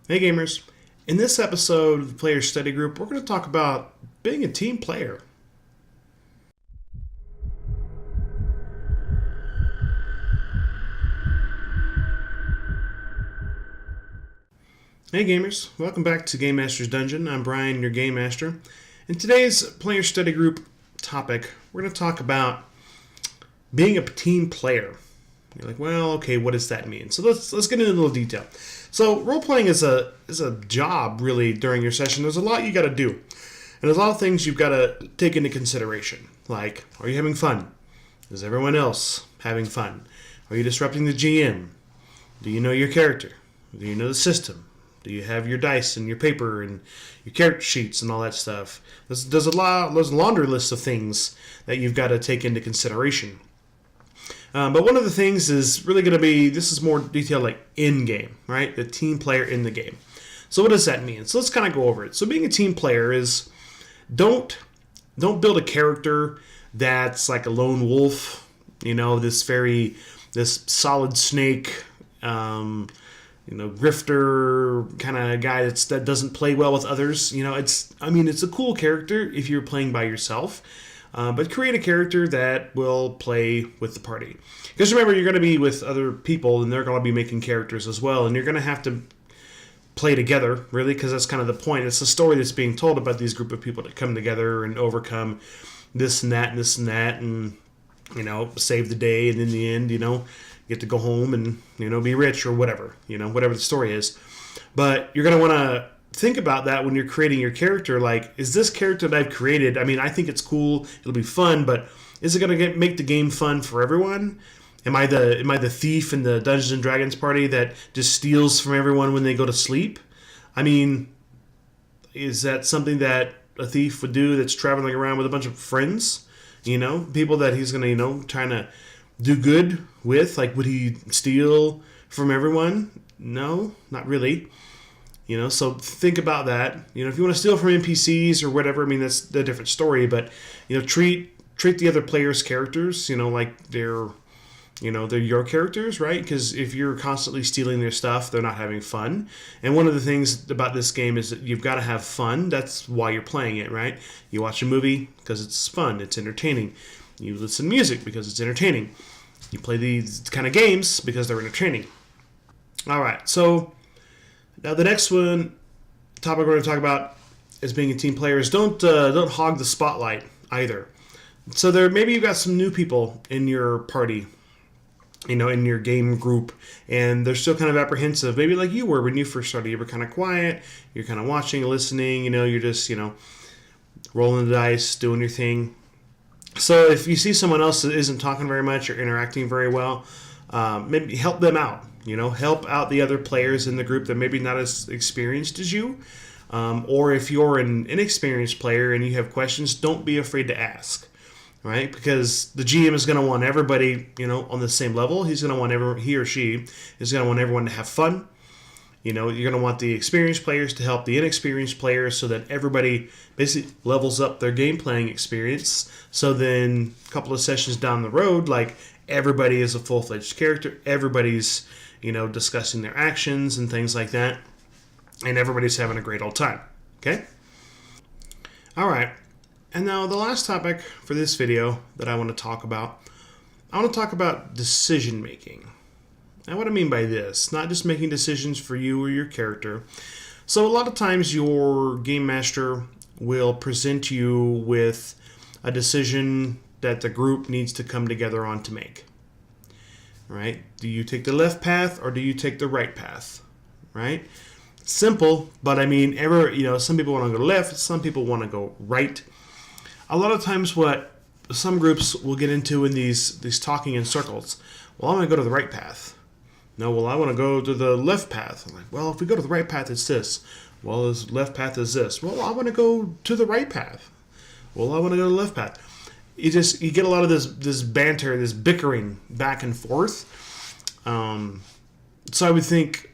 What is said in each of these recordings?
Hey gamers, in this episode of the Player Study Group, we're going to talk about being a team player. Hey gamers, welcome back to Game Master's Dungeon. I'm Brian, your Game Master. In today's Player Study Group topic, we're going to talk about being a team player. You're like, well, okay, what does that mean? So let's get into a little detail. So role playing is a job really during your session. There's a lot you got to do, and there's a lot of things you've got to take into consideration. Like, are you having fun? Is everyone else having fun? Are you disrupting the GM? Do you know your character? Do you know the system? Do you have your dice and your paper and your character sheets and all that stuff? There's a laundry list of things that you've got to take into consideration. But one of the things is really going to be, this is more detailed like in-game, right? The team player in the game. So what does that mean? So let's kind of go over it. So being a team player is don't build a character that's like a lone wolf, this solid snake, grifter kind of guy that doesn't play well with others. It's a cool character if you're playing by yourself. But create a character that will play with the party. Because remember, you're going to be with other people, and they're going to be making characters as well, and you're going to have to play together, really, because that's kind of the point. It's a story that's being told about these group of people that come together and overcome this and that and this and that, and save the day, and in the end, get to go home and be rich or whatever, whatever the story is. But you're going to want to think about that when you're creating your character. Like, is this character that I've created, I think it's cool, it'll be fun, but is it going to make the game fun for everyone? Am I the thief in the Dungeons and Dragons party that just steals from everyone when they go to sleep? Is that something that a thief would do that's traveling around with a bunch of friends? People that he's going to, trying to do good with? Like, would he steal from everyone? No, not really. So think about that. If you want to steal from NPCs or whatever, that's a different story. But treat the other players' characters, like they're your characters, right? Because if you're constantly stealing their stuff, they're not having fun. And one of the things about this game is that you've got to have fun. That's why you're playing it, right? You watch a movie because it's fun, it's entertaining. You listen to music because it's entertaining. You play these kind of games because they're entertaining. All right, so now the next topic we're going to talk about is being a team player is don't hog the spotlight either. So maybe you've got some new people in your party, in your game group, and they're still kind of apprehensive. Maybe like you were when you first started. You were kind of quiet. You're kind of watching, listening. You're just rolling the dice, doing your thing. So if you see someone else that isn't talking very much or interacting very well, maybe help them out. Help out the other players in the group that maybe not as experienced as you. Or if you're an inexperienced player and you have questions, don't be afraid to ask, right? Because the GM is going to want everybody, on the same level. He or she is going to want everyone to have fun. You're going to want the experienced players to help the inexperienced players so that everybody basically levels up their game playing experience. So then a couple of sessions down the road, like everybody is a full-fledged character. Everybody's discussing their actions and things like that. And everybody's having a great old time. Okay? All right. And now the last topic for this video that I want to talk about, decision making. Now what I mean by this, not just making decisions for you or your character. So a lot of times your game master will present you with a decision that the group needs to come together on to make. Right? Do you take the left path or do you take the right path? Right? Simple, but some people want to go left, some people want to go right. A lot of times what some groups will get into in these talking in circles, well, I'm going to go to the right path. No, well, I want to go to the left path. I'm like, well, if we go to the right path, it's this. Well, the left path is this. Well, I want to go to the right path. Well, I want to go to the left path. You get a lot of this banter, this bickering back and forth. So I would think,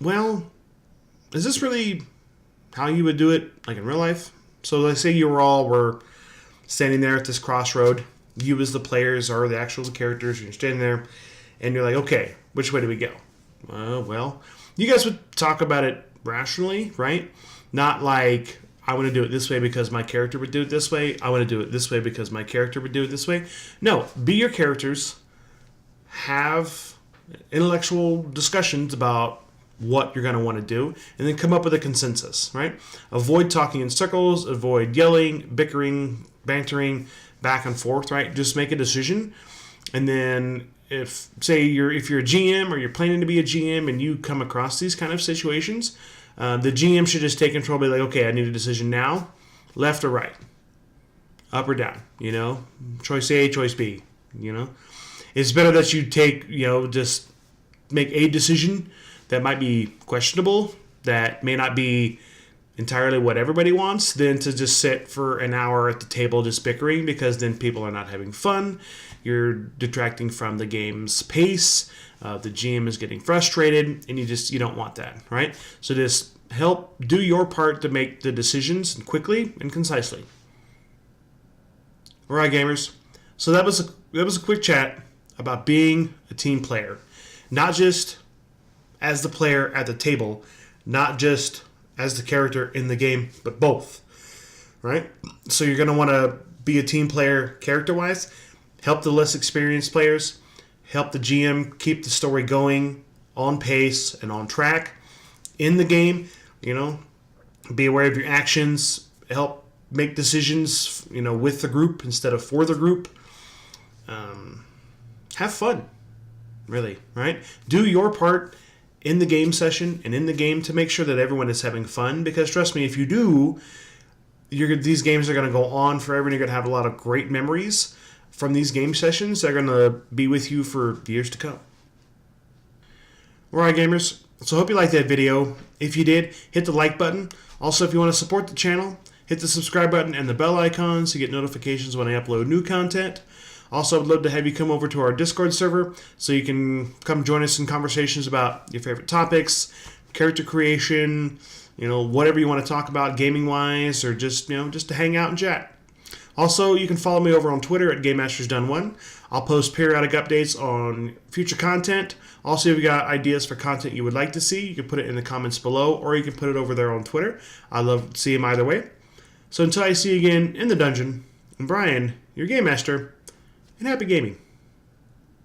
well, is this really how you would do it, like in real life? So let's say you were standing there at this crossroad. You as the players are the actual characters. And you're standing there, and you're like, okay, which way do we go? Well, you guys would talk about it rationally, right? Not like, I want to do it this way because my character would do it this way. I want to do it this way because my character would do it this way. No, be your characters. Have intellectual discussions about what you're going to want to do, and then come up with a consensus, right? Avoid talking in circles, avoid yelling, bickering, bantering back and forth, right? Just make a decision. And then if you're a GM or you're planning to be a GM and you come across these kind of situations, the GM should just take control, be like, okay, I need a decision now, left or right, up or down, choice A, choice B, It's better that you take, just make a decision that might be questionable, that may not be entirely what everybody wants, than to just sit for an hour at the table just bickering, because then people are not having fun. You're detracting from the game's pace. The GM is getting frustrated, and you don't want that, right? So just help do your part to make the decisions quickly and concisely. All right, gamers. So that was a quick chat about being a team player, not just as the player at the table, not just as the character in the game, but both, right? So you're going to want to be a team player character-wise, help the less experienced players, help the GM keep the story going on pace and on track in the game, be aware of your actions, help make decisions, with the group instead of for the group. Have fun, really, right? Do your part in the game session and in the game to make sure that everyone is having fun, because trust me, if you do, these games are going to go on forever, and you're going to have a lot of great memories from these game sessions. They're going to be with you for years to come. Alright, gamers, so I hope you liked that video. If you did, hit the like button. Also, if you want to support the channel, hit the subscribe button and the bell icon to get notifications when I upload new content. Also, I'd love to have you come over to our Discord server so you can come join us in conversations about your favorite topics, character creation, whatever you want to talk about gaming-wise, or just to hang out and chat. Also, you can follow me over on Twitter at GameMastersDone1. I'll post periodic updates on future content. Also, if you got ideas for content you would like to see, you can put it in the comments below, or you can put it over there on Twitter. I love to see them either way. So until I see you again in the dungeon, I'm Brian, your Game Master, and happy gaming.